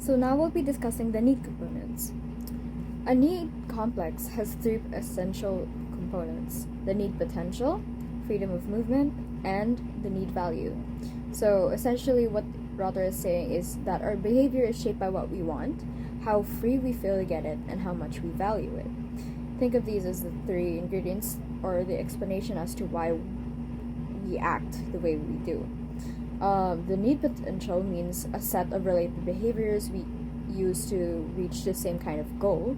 So now we'll be discussing the need components. A need complex has three essential components: the need potential, freedom of movement, and the need value. So essentially what Rother is saying is that our behavior is shaped by what we want, how free we feel to get it, and how much we value it. Think of these as the three ingredients or the explanation as to why we act the way we do. The need potential means a set of related behaviors we use to reach the same kind of goal.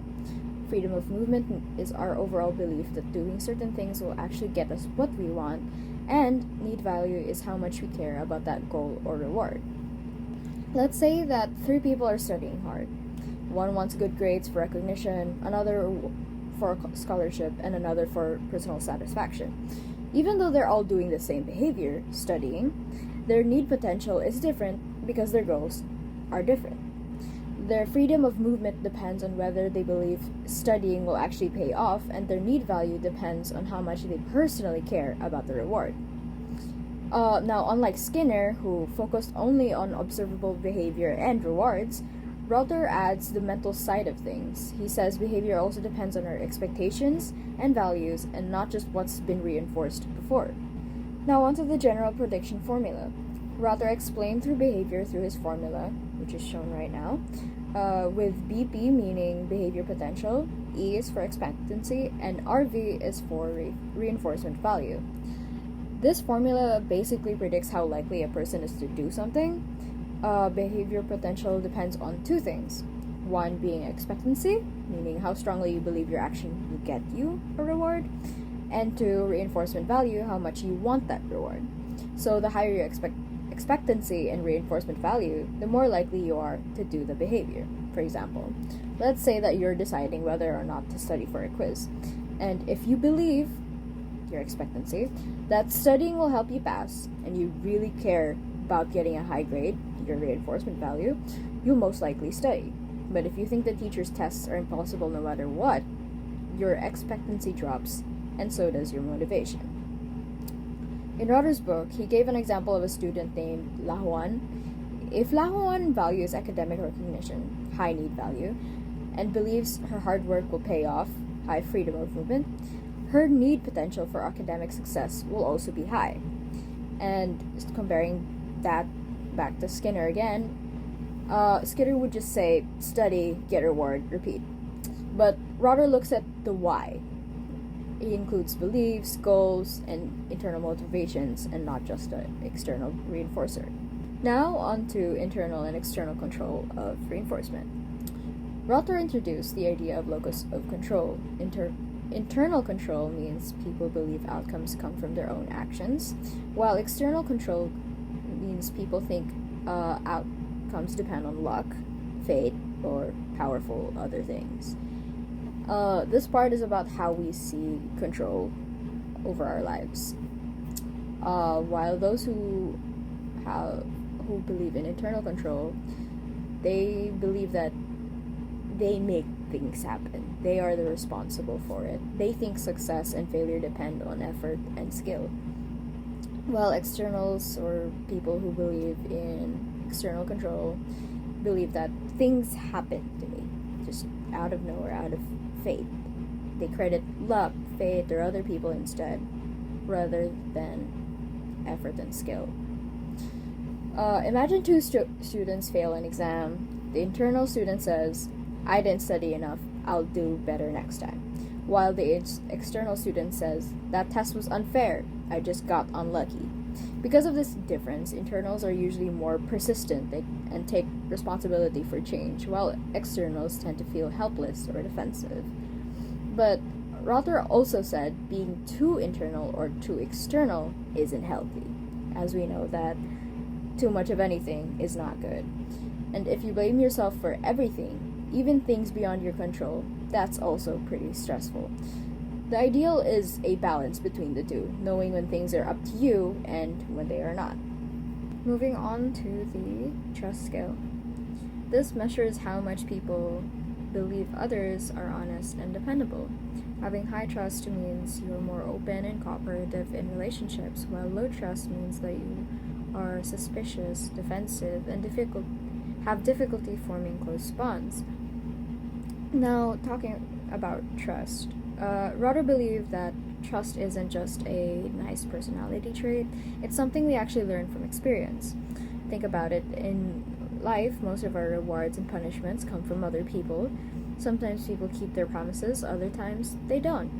Freedom of movement is our overall belief that doing certain things will actually get us what we want, and need value is how much we care about that goal or reward. Let's say that three people are studying hard. One wants good grades for recognition, another for a scholarship, and another for personal satisfaction. Even though they're all doing the same behavior, studying, their need potential is different because their goals are different. Their freedom of movement depends on whether they believe studying will actually pay off, and their need value depends on how much they personally care about the reward. Now, unlike Skinner, who focused only on observable behavior and rewards, Rother adds the mental side of things. He says behavior also depends on our expectations and values, and not just what's been reinforced before. Now onto the general prediction formula. Rother explained through behavior through his formula, which is shown right now, with BP meaning behavior potential, E is for expectancy, and RV is for reinforcement value. This formula basically predicts how likely a person is to do something. Behavior potential depends on two things. One being expectancy, meaning how strongly you believe your action will get you a reward, and two, reinforcement value, how much you want that reward. So the higher your expectancy and reinforcement value, the more likely you are to do the behavior. For example, let's say that you're deciding whether or not to study for a quiz, and if you believe your expectancy that studying will help you pass, and you really care about getting a high grade, your reinforcement value, you'll most likely study. But if you think the teacher's tests are impossible no matter what, your expectancy drops, and so does your motivation. In Rother's book, he gave an example of a student named Lahuan. If Lahuan values academic recognition, high need value, and believes her hard work will pay off, high freedom of movement, her need potential for academic success will also be high. And comparing that back to Skinner again, Skinner would just say, study, get reward, repeat. But Rother looks at the why. He includes beliefs, goals, and internal motivations, and not just an external reinforcer. Now on to internal and external control of reinforcement. Rother introduced the idea of locus of control. Internal control means people believe outcomes come from their own actions, while external control means people think outcomes depend on luck, fate, or powerful other things. This part is about how we see control over our lives. While those who believe in internal control, they believe that they make things happen. They are the responsible for it. They think success and failure depend on effort and skill. While externals, or people who believe in external control, believe that things happen to me, just out of nowhere, out of fate. They credit luck, fate, or other people instead, rather than effort and skill. Imagine two students fail an exam. The internal student says, I didn't study enough, I'll do better next time. While the external student says, that test was unfair, I just got unlucky. Because of this difference, internals are usually more persistent and take responsibility for change, while externals tend to feel helpless or defensive. But Rother also said being too internal or too external isn't healthy, as we know that too much of anything is not good. And if you blame yourself for everything, even things beyond your control, that's also pretty stressful. The ideal is a balance between the two, knowing when things are up to you and when they are not. Moving on to the trust scale. This measures how much people believe others are honest and dependable. Having high trust means you're more open and cooperative in relationships, while low trust means that you are suspicious, defensive, and have difficulty forming close bonds. Now, talking about trust, Rotter believed that trust isn't just a nice personality trait, it's something we actually learn from experience. Think about it. In life, most of our rewards and punishments come from other people. Sometimes people keep their promises, other times they don't.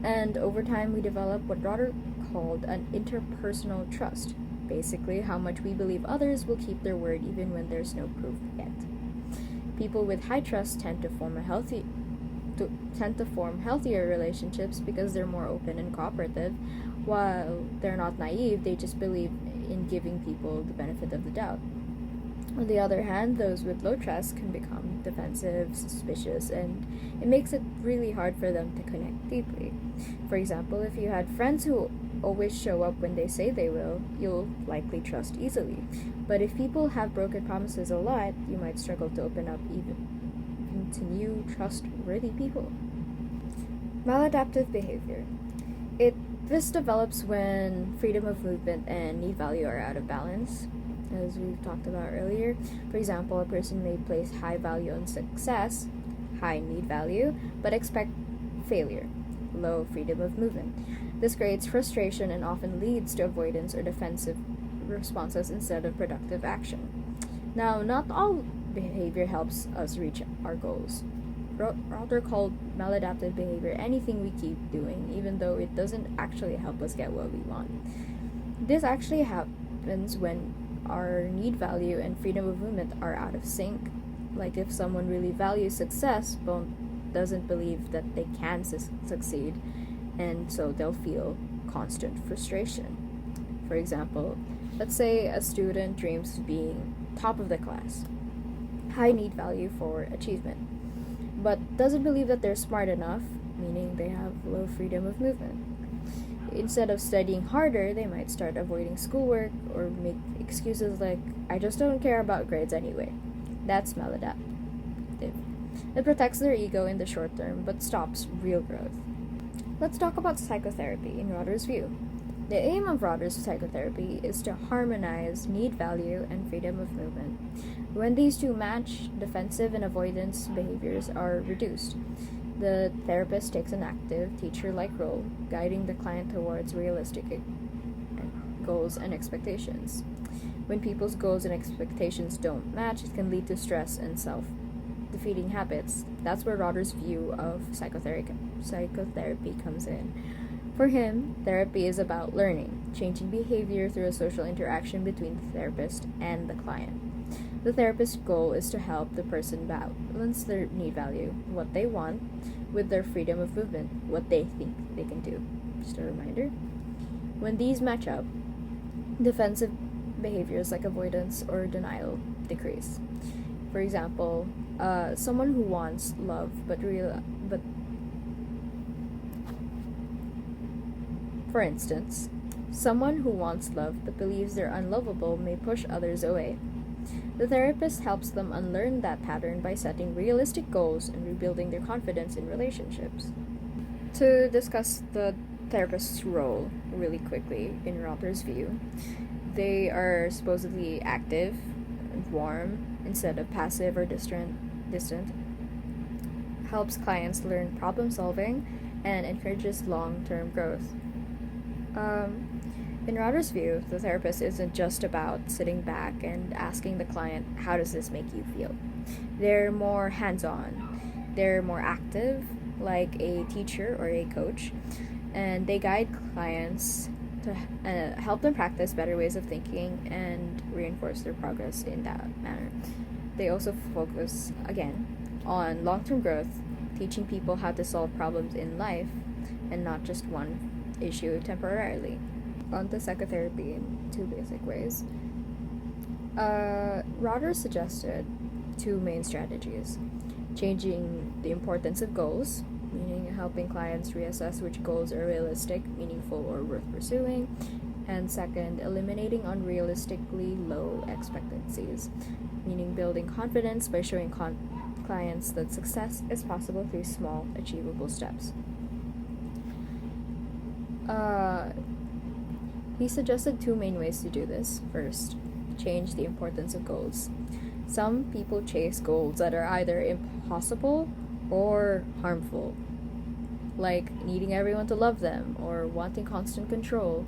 And over time, we develop what Rotter called an interpersonal trust. Basically, how much we believe others will keep their word even when there's no proof yet. People with high trust tend to form healthier relationships because they're more open and cooperative. While they're not naive, they just believe in giving people the benefit of the doubt. On the other hand, those with low trust can become defensive, suspicious, and it makes it really hard for them to connect deeply. For example, if you had friends who always show up when they say they will, you'll likely trust easily. But if people have broken promises a lot, you might struggle to open up even to new, trustworthy people. Maladaptive behavior. This develops when freedom of movement and need value are out of balance, as we've talked about earlier. For example, a person may place high value on success, high need value, but expect failure, low freedom of movement. This creates frustration and often leads to avoidance or defensive responses instead of productive action. Now, not all behavior helps us reach our goals. Rotter called maladaptive behavior anything we keep doing, even though it doesn't actually help us get what we want. This actually happens when our need value and freedom of movement are out of sync. Like if someone really values success but doesn't believe that they can succeed, and so they'll feel constant frustration. For example, let's say a student dreams of being top of the class, high need value for achievement, but doesn't believe that they're smart enough, meaning they have low freedom of movement. Instead of studying harder, they might start avoiding schoolwork or make excuses like, I just don't care about grades anyway. That's maladaptive. It protects their ego in the short term, but stops real growth. Let's talk about psychotherapy in Rotter's view. The aim of Rotter's psychotherapy is to harmonize need value and freedom of movement. When these two match, defensive and avoidance behaviors are reduced. The therapist takes an active, teacher-like role, guiding the client towards realistic goals and expectations. When people's goals and expectations don't match, it can lead to stress and self-defeating habits. That's where Rotter's view of psychotherapy comes in. For him, therapy is about learning, changing behavior through a social interaction between the therapist and the client. The therapist's goal is to help the person balance their need value, what they want, with their freedom of movement, what they think they can do. Just a reminder. When these match up, defensive behaviors like avoidance or denial decrease. For example, someone who wants love For instance, someone who wants love but believes they're unlovable may push others away. The therapist helps them unlearn that pattern by setting realistic goals and rebuilding their confidence in relationships. To discuss the therapist's role really quickly, in Rotter's view, they are supposedly active and warm instead of passive or distant, helps clients learn problem solving, and encourages long-term growth. In Rotter's view, the therapist isn't just about sitting back and asking the client, how does this make you feel? They're more hands-on. They're more active, like a teacher or a coach, and they guide clients to help them practice better ways of thinking and reinforce their progress in that manner. They also focus, again, on long-term growth, teaching people how to solve problems in life and not just one issue temporarily. On to psychotherapy in two basic ways. Rotter suggested two main strategies: changing the importance of goals, meaning helping clients reassess which goals are realistic, meaningful, or worth pursuing, and second, eliminating unrealistically low expectancies, meaning building confidence by showing clients that success is possible through small, achievable steps. He suggested two main ways to do this. First, change the importance of goals. Some people chase goals that are either impossible or harmful, like needing everyone to love them or wanting constant control.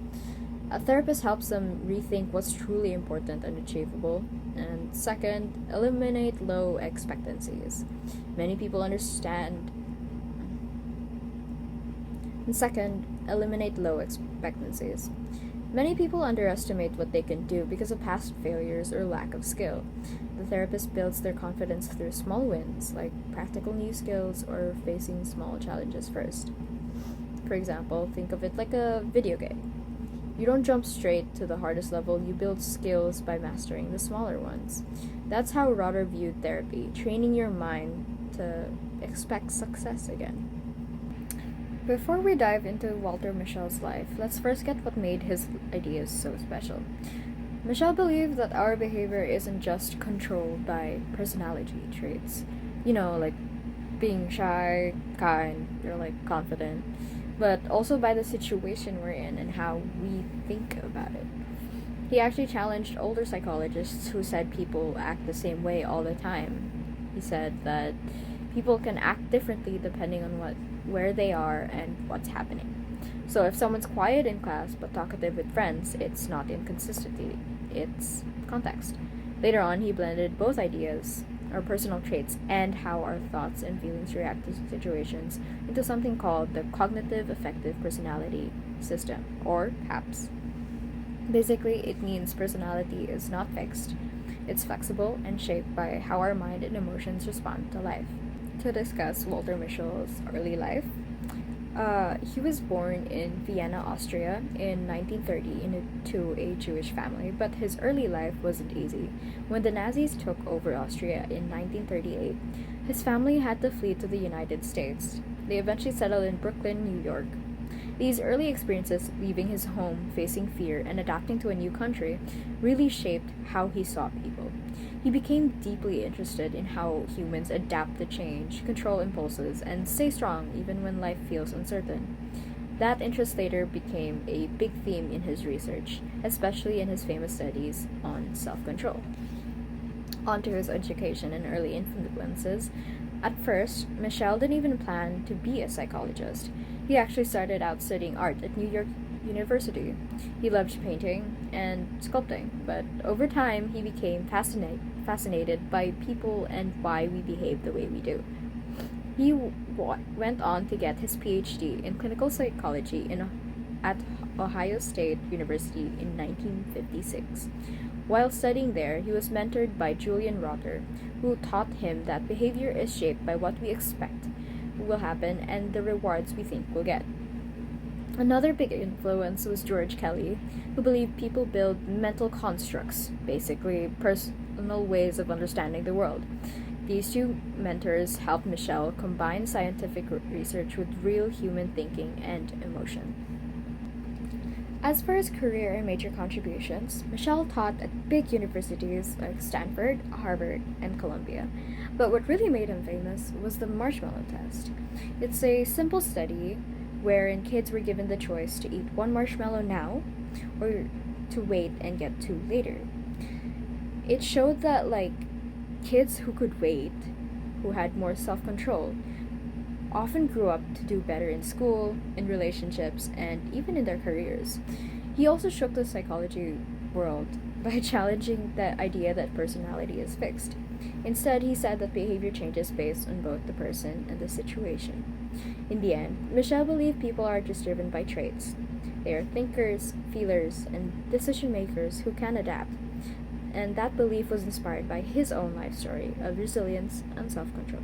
A therapist helps them rethink what's truly important and achievable. And second, eliminate low expectancies. Many people understand. And second, eliminate low expectancies. Many people underestimate what they can do because of past failures or lack of skill. The therapist builds their confidence through small wins, like practical new skills or facing small challenges first. For example, think of it like a video game. You don't jump straight to the hardest level, you build skills by mastering the smaller ones. That's how Rotter viewed therapy, training your mind to expect success again. Before we dive into Walter Mischel's life, let's first get what made his ideas so special. Mischel believed that our behavior isn't just controlled by personality traits, like being shy, kind, or like confident, but also by the situation we're in and how we think about it. He actually challenged older psychologists who said people act the same way all the time. He said that people can act differently depending on where they are and what's happening. So if someone's quiet in class but talkative with friends, it's not inconsistency, it's context. Later on, he blended both ideas, our personal traits, and how our thoughts and feelings react to situations into something called the Cognitive Affective Personality System, or CAPS. Basically, it means personality is not fixed. It's flexible and shaped by how our mind and emotions respond to life. To discuss Walter Mischel's early life, he was born in Vienna, Austria in 1930 into a Jewish family, but his early life wasn't easy. When the Nazis took over Austria in 1938, his family had to flee to the United States. They eventually settled in Brooklyn, New York. These early experiences, leaving his home, facing fear, and adapting to a new country, really shaped how he saw people. He became deeply interested in how humans adapt to change, control impulses, and stay strong even when life feels uncertain. That interest later became a big theme in his research, especially in his famous studies on self-control. On to his education and early influences. At first, Mischel didn't even plan to be a psychologist. He actually started out studying art at New York University. He loved painting and sculpting, but over time he became fascinated by people and why we behave the way we do. He went on to get his PhD in clinical psychology at Ohio State University in 1956. While studying there, he was mentored by Julian Rotter, who taught him that behavior is shaped by what we expect will happen and the rewards we think we'll get. Another big influence was George Kelly, who believed people build mental constructs, basically personal ways of understanding the world. These two mentors helped Mischel combine scientific research with real human thinking and emotion. As for his career and major contributions, Mischel taught at big universities like Stanford, Harvard, and Columbia. But what really made him famous was the marshmallow test. It's a simple study wherein kids were given the choice to eat one marshmallow now or to wait and get two later. It showed that kids who could wait, who had more self-control, often grew up to do better in school, in relationships, and even in their careers. He also shook the psychology world by challenging the idea that personality is fixed. Instead, he said that behavior changes based on both the person and the situation. In the end, Mischel believed people are just driven by traits. They are thinkers, feelers, and decision makers who can adapt. And that belief was inspired by his own life story of resilience and self-control.